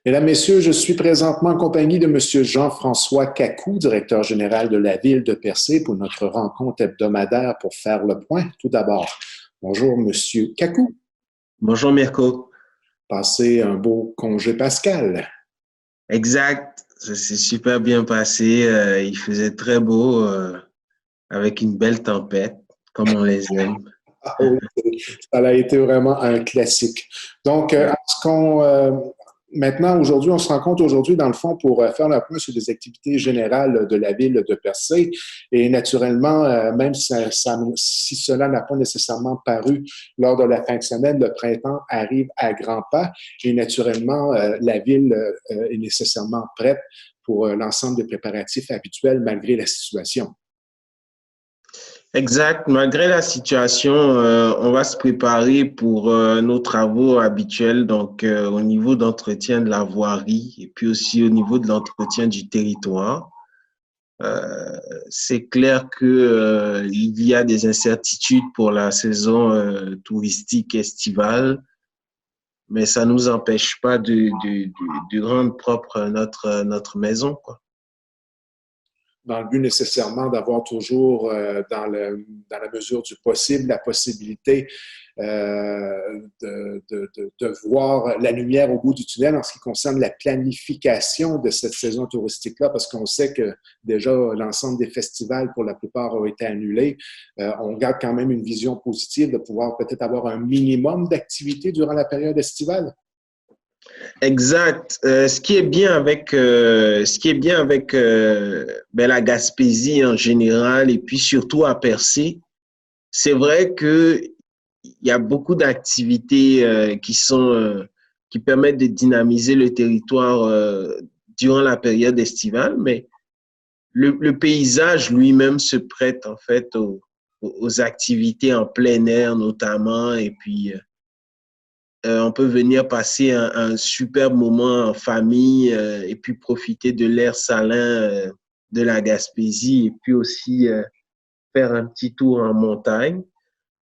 Mesdames, Messieurs, je suis présentement en compagnie de Monsieur Jean-François Cacou, directeur général de la Ville de Percé, pour notre rencontre hebdomadaire pour faire le point. Tout d'abord, bonjour Monsieur Cacou. Bonjour Mirko. Passez un beau congé pascal. Exact, ça s'est super bien passé. Il faisait très beau avec une belle tempête, comme on les aime. Ah oui, ça a été vraiment un classique. Donc, Ouais. maintenant, aujourd'hui, on se rencontre aujourd'hui, dans le fond, pour faire le point sur les activités générales de la ville de Percé. Et naturellement, même si cela n'a pas nécessairement paru lors de la fin de semaine, le printemps arrive à grands pas. Et naturellement, la ville est nécessairement prête pour l'ensemble des préparatifs habituels malgré la situation. Exact, malgré la situation, on va se préparer pour nos travaux habituels, donc au niveau d'entretien de la voirie et puis aussi au niveau de l'entretien du territoire. C'est clair que il y a des incertitudes pour la saison touristique estivale, mais ça ne nous empêche pas de rendre propre notre maison, quoi. Dans le but nécessairement d'avoir toujours, dans la mesure du possible, la possibilité de voir la lumière au bout du tunnel en ce qui concerne la planification de cette saison touristique-là, parce qu'on sait que déjà l'ensemble des festivals, pour la plupart, ont été annulés. On garde quand même une vision positive de pouvoir peut-être avoir un minimum d'activité durant la période estivale. Exact. Ce qui est bien avec la Gaspésie en général et puis surtout à Percé, c'est vrai que il y a beaucoup d'activités qui permettent de dynamiser le territoire durant la période estivale, mais le paysage lui-même se prête en fait aux activités en plein air notamment et puis on peut venir passer un super moment en famille et puis profiter de l'air salin de la Gaspésie et puis aussi faire un petit tour en montagne.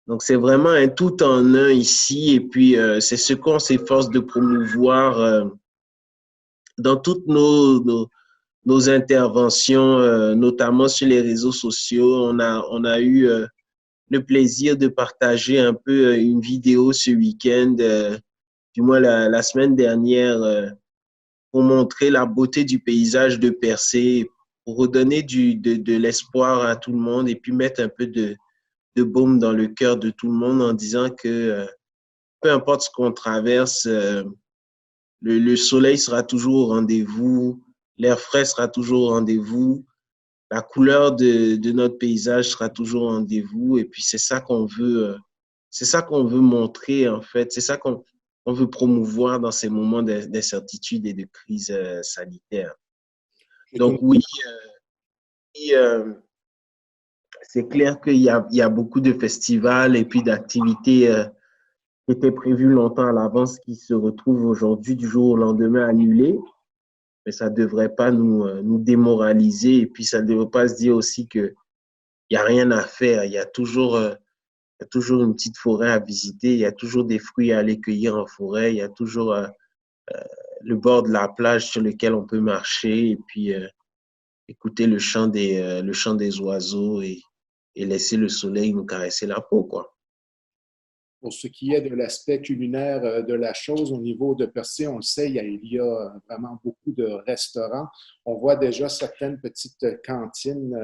Donc, c'est vraiment un tout en un ici et puis c'est ce qu'on s'efforce de promouvoir dans toutes nos interventions, notamment sur les réseaux sociaux. On a eu le plaisir de partager un peu une vidéo ce week-end, du moins la semaine dernière, pour montrer la beauté du paysage de Percé, pour redonner de l'espoir à tout le monde et puis mettre un peu de baume dans le cœur de tout le monde en disant que peu importe ce qu'on traverse, le soleil sera toujours au rendez-vous, l'air frais sera toujours au rendez-vous, la couleur de notre paysage sera toujours au rendez-vous. Et puis, c'est ça qu'on veut montrer, en fait. C'est ça qu'on veut promouvoir dans ces moments d'incertitude et de crise sanitaire. Donc, oui, et, c'est clair il y a beaucoup de festivals et puis d'activités qui étaient prévues longtemps à l'avance qui se retrouvent aujourd'hui du jour au lendemain annulées. Mais ça ne devrait pas nous démoraliser et puis ça ne devrait pas se dire aussi que il n'y a rien à faire. Il y a toujours une petite forêt à visiter. Il y a toujours des fruits à aller cueillir en forêt. Il y a toujours le bord de la plage sur lequel on peut marcher et puis écouter le chant des oiseaux et laisser le soleil nous caresser la peau, quoi. Pour ce qui est de l'aspect culinaire de la chose, au niveau de Percé, on le sait, il y a vraiment beaucoup de restaurants. On voit déjà certaines petites cantines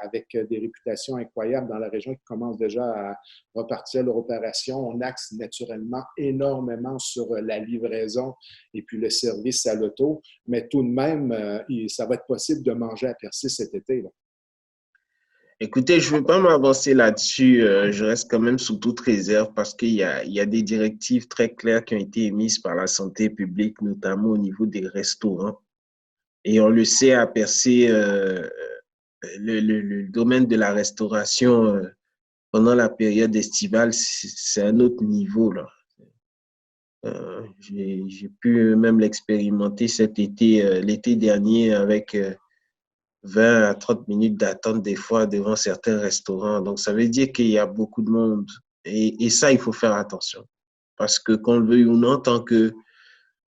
avec des réputations incroyables dans la région qui commencent déjà à repartir leur opération. On axe naturellement énormément sur la livraison et puis le service à l'auto, mais tout de même, ça va être possible de manger à Percé cet été, là. Écoutez, je ne veux pas m'avancer là-dessus. Je reste quand même sous toute réserve parce il y a des directives très claires qui ont été émises par la santé publique, notamment au niveau des restaurants. Et on le sait, à Percé, le domaine de la restauration pendant la période estivale, c'est un autre niveau, là. J'ai pu même l'expérimenter cet été, l'été dernier, avec 20 à 30 minutes d'attente des fois devant certains restaurants. Donc, ça veut dire qu'il y a beaucoup de monde. Et ça, il faut faire attention. Parce que qu'on le veuille ou non,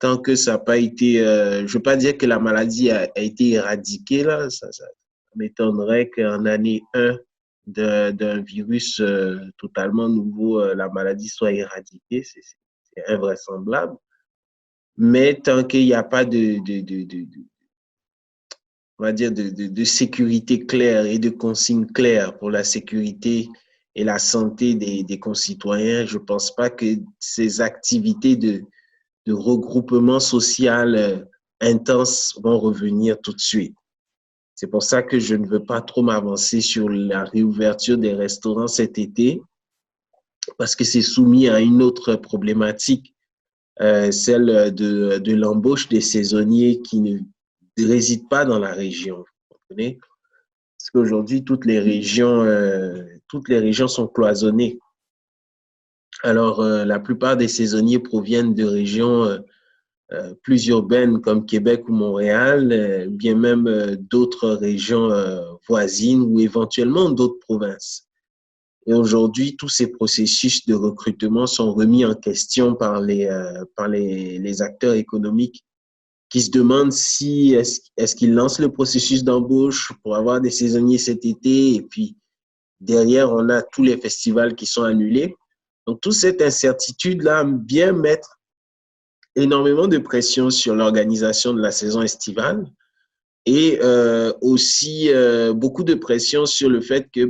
tant que ça n'a pas été, je ne veux pas dire que la maladie a été éradiquée, là, ça m'étonnerait qu'en année 1 d'un virus totalement nouveau, la maladie soit éradiquée, c'est invraisemblable. Mais tant qu'il n'y a pas on va dire de sécurité claire et de consignes claires pour la sécurité et la santé des concitoyens, je ne pense pas que ces activités de regroupement social intense vont revenir tout de suite. C'est pour ça que je ne veux pas trop m'avancer sur la réouverture des restaurants cet été, parce que c'est soumis à une autre problématique, celle de l'embauche des saisonniers qui ne résident pas dans la région. Vous comprenez? Parce qu'aujourd'hui, toutes les régions sont cloisonnées. Alors, la plupart des saisonniers proviennent de régions plus urbaines comme Québec ou Montréal, bien même d'autres régions voisines ou éventuellement d'autres provinces. Et aujourd'hui, tous ces processus de recrutement sont remis en question par les acteurs économiques qui se demandent si est-ce qu'ils lancent le processus d'embauche pour avoir des saisonniers cet été, et puis derrière, on a tous les festivals qui sont annulés. Donc, toute cette incertitude-là vient mettre énormément de pression sur l'organisation de la saison estivale et aussi beaucoup de pression sur le fait que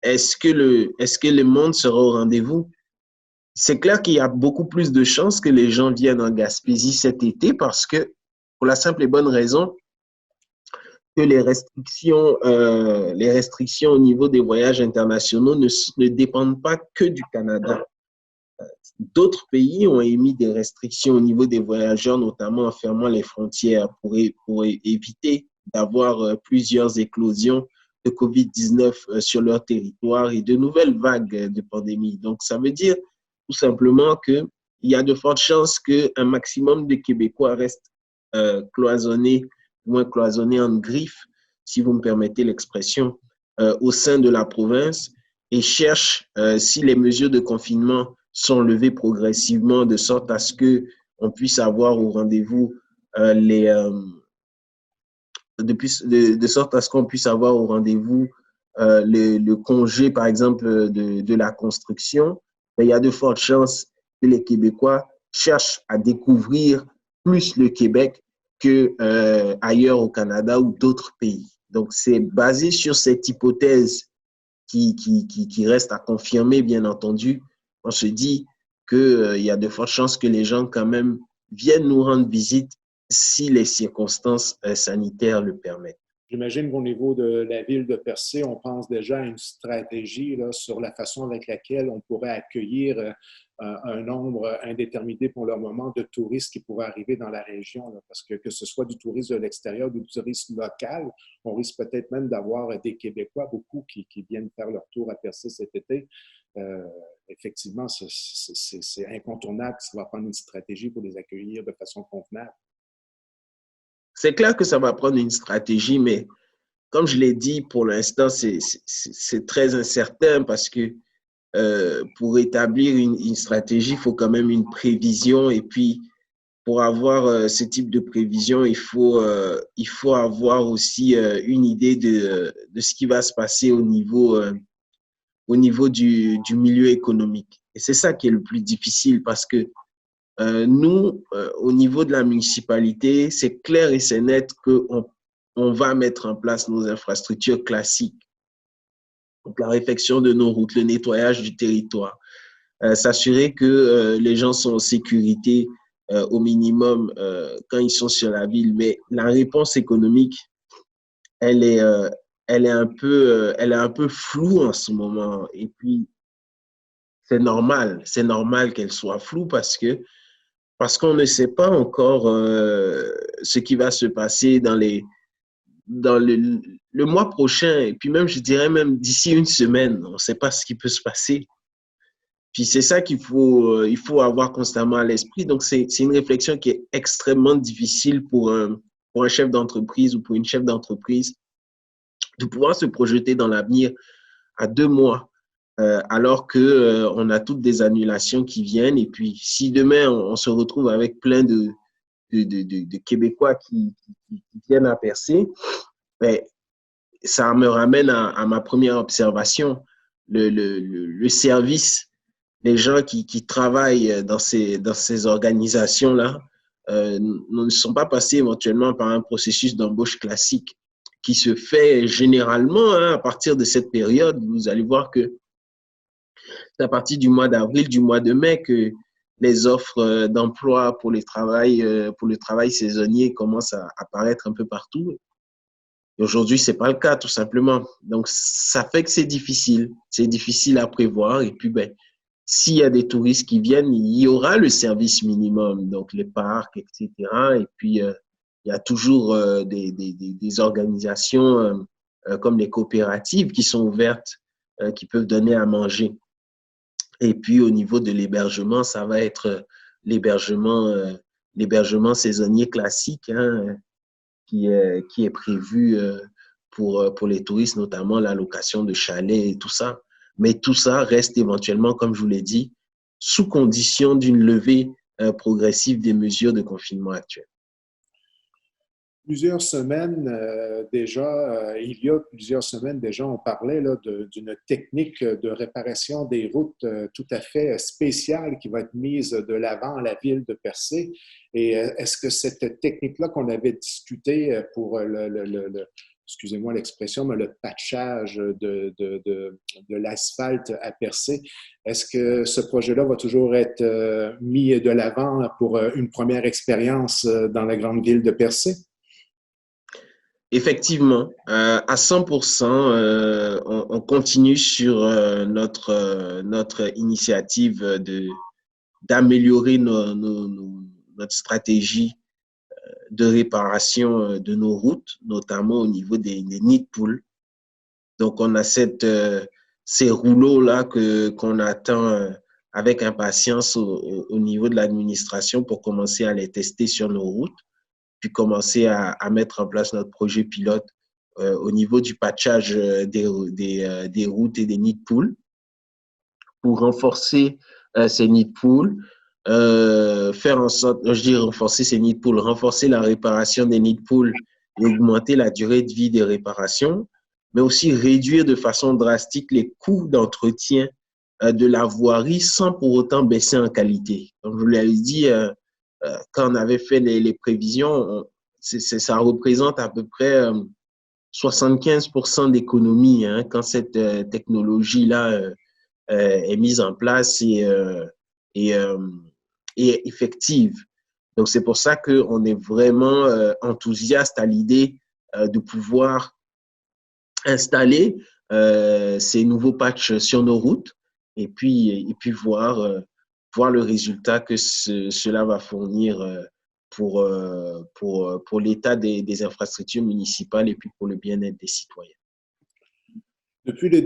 est-ce que le monde sera au rendez-vous? C'est clair qu'il y a beaucoup plus de chances que les gens viennent en Gaspésie cet été parce que, pour la simple et bonne raison que les restrictions au niveau des voyages internationaux ne dépendent pas que du Canada. D'autres pays ont émis des restrictions au niveau des voyageurs, notamment en fermant les frontières pour éviter d'avoir plusieurs éclosions de COVID-19 sur leur territoire et de nouvelles vagues de pandémie. Donc, ça veut dire tout simplement qu'il y a de fortes chances qu'un maximum de Québécois restent cloisonnés, moins cloisonnés en griffes, si vous me permettez l'expression, au sein de la province et cherchent, si les mesures de confinement sont levées progressivement de sorte à ce qu'on puisse avoir au rendez-vous de sorte à ce qu'on puisse avoir au rendez-vous le congé, par exemple, de la construction. Mais il y a de fortes chances que les Québécois cherchent à découvrir plus le Québec qu'ailleurs au Canada ou d'autres pays. Donc, c'est basé sur cette hypothèse qui reste à confirmer, bien entendu. On se dit qu'il y a de fortes chances que les gens, quand même, viennent nous rendre visite si les circonstances sanitaires le permettent. J'imagine qu'au niveau de la ville de Percé, on pense déjà à une stratégie là, sur la façon avec laquelle on pourrait accueillir un nombre indéterminé pour le moment de touristes qui pourraient arriver dans la région. Là, parce que ce soit du tourisme de l'extérieur ou du tourisme local, on risque peut-être même d'avoir des Québécois, beaucoup qui viennent faire leur tour à Percé cet été. Effectivement, c'est incontournable. Ça va prendre une stratégie pour les accueillir de façon convenable. C'est clair que ça va prendre une stratégie, mais comme je l'ai dit, pour l'instant, c'est très incertain parce que pour établir une stratégie, il faut quand même une prévision. Et puis, pour avoir ce type de prévision, il faut avoir aussi une idée de ce qui va se passer au niveau du milieu économique. Et c'est ça qui est le plus difficile parce que nous, au niveau de la municipalité, c'est clair et c'est net qu'on va mettre en place nos infrastructures classiques. Donc, la réfection de nos routes, le nettoyage du territoire, s'assurer que les gens sont en sécurité au minimum quand ils sont sur la ville. Mais la réponse économique, elle est un peu floue en ce moment. Et puis, c'est normal qu'elle soit floue parce qu'on ne sait pas encore ce qui va se passer dans le mois prochain, et puis même, je dirais même d'ici une semaine, on ne sait pas ce qui peut se passer. Puis c'est ça il faut avoir constamment à l'esprit. Donc, c'est une réflexion qui est extrêmement difficile pour un chef d'entreprise ou pour une chef d'entreprise de pouvoir se projeter dans l'avenir à 2 mois. Alors qu'on a toutes des annulations qui viennent. Et puis, si demain, on se retrouve avec plein de Québécois qui viennent à Percé, ben, ça me ramène à ma première observation. Le service, les gens qui travaillent dans ces organisations-là ne sont pas passés éventuellement par un processus d'embauche classique qui se fait généralement à partir de cette période. Vous allez voir que c'est à partir du mois d'avril, du mois de mai que les offres d'emploi pour le travail saisonnier commencent à apparaître un peu partout. Et aujourd'hui, c'est pas le cas, tout simplement. Donc, ça fait que c'est difficile. C'est difficile à prévoir. Et puis, ben, s'il y a des touristes qui viennent, il y aura le service minimum, donc les parcs, etc. Et puis, il y a toujours des organisations comme les coopératives qui sont ouvertes, qui peuvent donner à manger. Et puis, au niveau de l'hébergement, ça va être l'hébergement saisonnier classique, hein, qui est prévu pour les touristes, notamment la location de chalets et tout ça. Mais tout ça reste éventuellement, comme je vous l'ai dit, sous condition d'une levée progressive des mesures de confinement actuelles. Plusieurs semaines déjà, il y a plusieurs semaines déjà, on parlait là, d'une technique de réparation des routes tout à fait spéciale qui va être mise de l'avant à la ville de Percé. Et est-ce que cette technique-là qu'on avait discutée pour excusez-moi l'expression, mais le patchage de l'asphalte à Percé, est-ce que ce projet-là va toujours être mis de l'avant pour une première expérience dans la grande ville de Percé? Effectivement, à 100%, on continue sur notre initiative d'améliorer notre stratégie de réparation de nos routes, notamment au niveau des nids de poules. Donc, on a ces rouleaux-là qu'on attend avec impatience au niveau de l'administration pour commencer à les tester sur nos routes, puis commencer à mettre en place notre projet pilote au niveau du patchage des routes et des nids de poules pour renforcer ces nids de poules, faire en sorte, je dis renforcer ces nids de poules, renforcer la réparation des nids de poules et augmenter la durée de vie des réparations, mais aussi réduire de façon drastique les coûts d'entretien de la voirie sans pour autant baisser en qualité. Comme je vous l'avais dit, quand on avait fait les prévisions, ça représente à peu près 75% d'économie hein, quand cette technologie-là est mise en place et, et effective. Donc, c'est pour ça qu'on est vraiment enthousiaste à l'idée de pouvoir installer ces nouveaux patchs sur nos routes et puis voir le résultat que cela va fournir pour l'état des infrastructures municipales et puis pour le bien-être des citoyens. Depuis le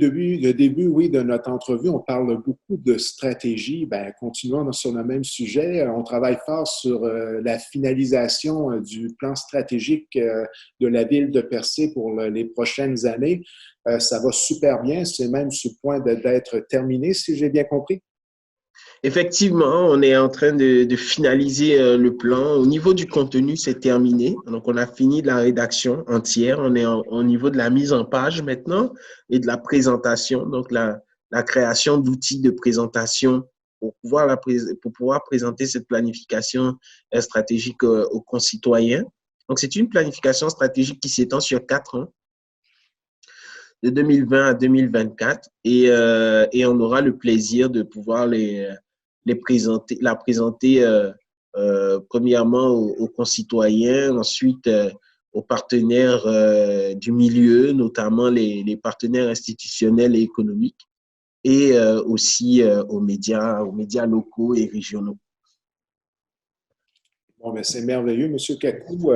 début, oui, de notre entrevue, on parle beaucoup de stratégie. Ben, continuons sur le même sujet. On travaille fort sur la finalisation du plan stratégique de la ville de Percé pour les prochaines années. Ça va super bien. C'est même sur le point d'être terminé, si j'ai bien compris. Effectivement, on est en train de finaliser le plan. Au niveau du contenu, c'est terminé. Donc, on a fini de la rédaction entière. On est au niveau de la mise en page maintenant et de la présentation. Donc, la création d'outils de présentation pour pouvoir présenter cette planification stratégique aux concitoyens. Donc, c'est une planification stratégique qui s'étend sur 4 ans, de 2020 à 2024, et on aura le plaisir de pouvoir la présenter premièrement aux concitoyens, ensuite aux partenaires du milieu, notamment les partenaires institutionnels et économiques, et aussi aux médias locaux et régionaux. Bon, ben c'est merveilleux, M. Kakou.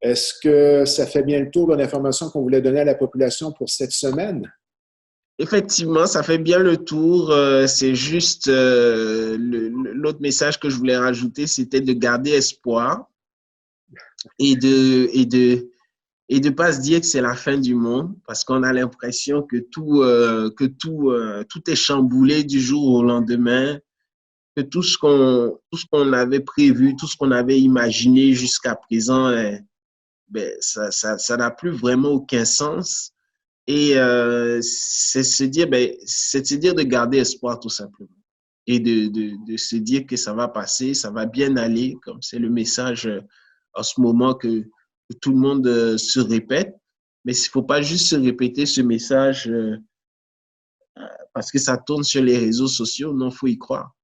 Est-ce que ça fait bien le tour de l'information qu'on voulait donner à la population pour cette semaine? Effectivement, ça fait bien le tour. C'est juste l'autre message que je voulais rajouter, c'était de garder espoir et de pas se dire que c'est la fin du monde parce qu'on a l'impression que tout est chamboulé du jour au lendemain, que tout ce qu'on avait prévu, tout ce qu'on avait imaginé jusqu'à présent, ben, ça n'a plus vraiment aucun sens. Et c'est se dire, ben, c'est se dire de garder espoir tout simplement. Et de se dire que ça va passer, ça va bien aller, comme c'est le message en ce moment que tout le monde se répète. Mais il ne faut pas juste se répéter ce message parce que ça tourne sur les réseaux sociaux. Non, il faut y croire.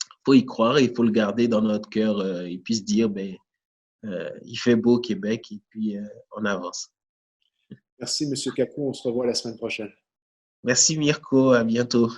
Il faut y croire et il faut le garder dans notre cœur et puis se dire, ben, il fait beau au Québec et puis on avance. Merci, M. Capou. On se revoit la semaine prochaine. Merci Mirko, à bientôt.